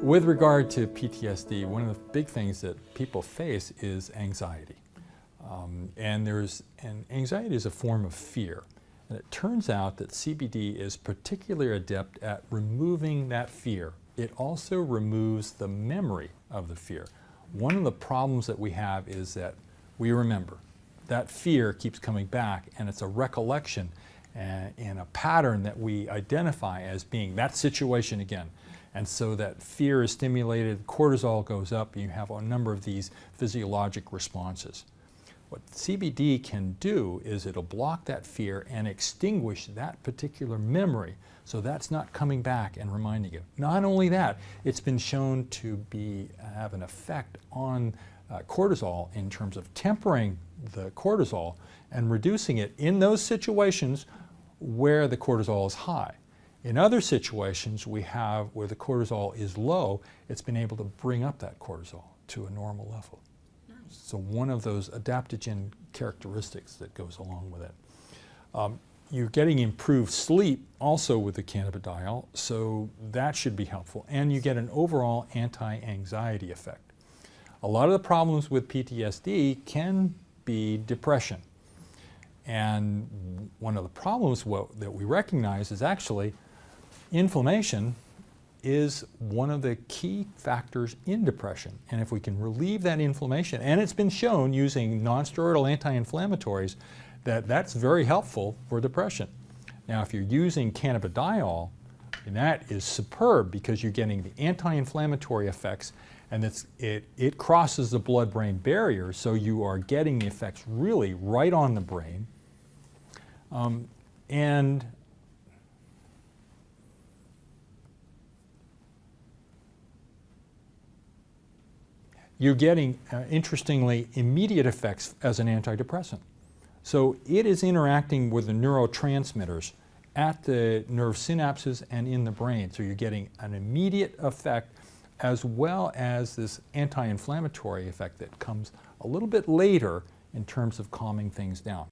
With regard to PTSD, one of the big things that people face is anxiety. And anxiety is a form of fear. And it turns out that CBD is particularly adept at removing that fear. It also removes the memory of the fear. One of the problems that we have is that we remember. That fear keeps coming back, and it's a recollection and a pattern that we identify as being that situation again. And so that fear is stimulated, cortisol goes up, and you have a number of these physiologic responses. What CBD can do is it'll block that fear and extinguish that particular memory, so that's not coming back and reminding you. Not only that, it's been shown to have an effect on cortisol in terms of tempering the cortisol and reducing it in those situations where the cortisol is high. In other situations where the cortisol is low, it's been able to bring up that cortisol to a normal level. So one of those adaptogen characteristics that goes along with it. You're getting improved sleep also with the cannabidiol, so that should be helpful. And you get an overall anti-anxiety effect. A lot of the problems with PTSD can be depression. And one of the problems that we recognize is actually inflammation is one of the key factors in depression. And if we can relieve that inflammation, and it's been shown using non-steroidal anti-inflammatories that that's very helpful for depression. Now, if you're using cannabidiol, and that is superb because you're getting the anti-inflammatory effects, and it crosses the blood-brain barrier, so you are getting the effects really right on the brain. And you're getting, interestingly, immediate effects as an antidepressant. So it is interacting with the neurotransmitters at the nerve synapses and in the brain. So you're getting an immediate effect as well as this anti-inflammatory effect that comes a little bit later in terms of calming things down.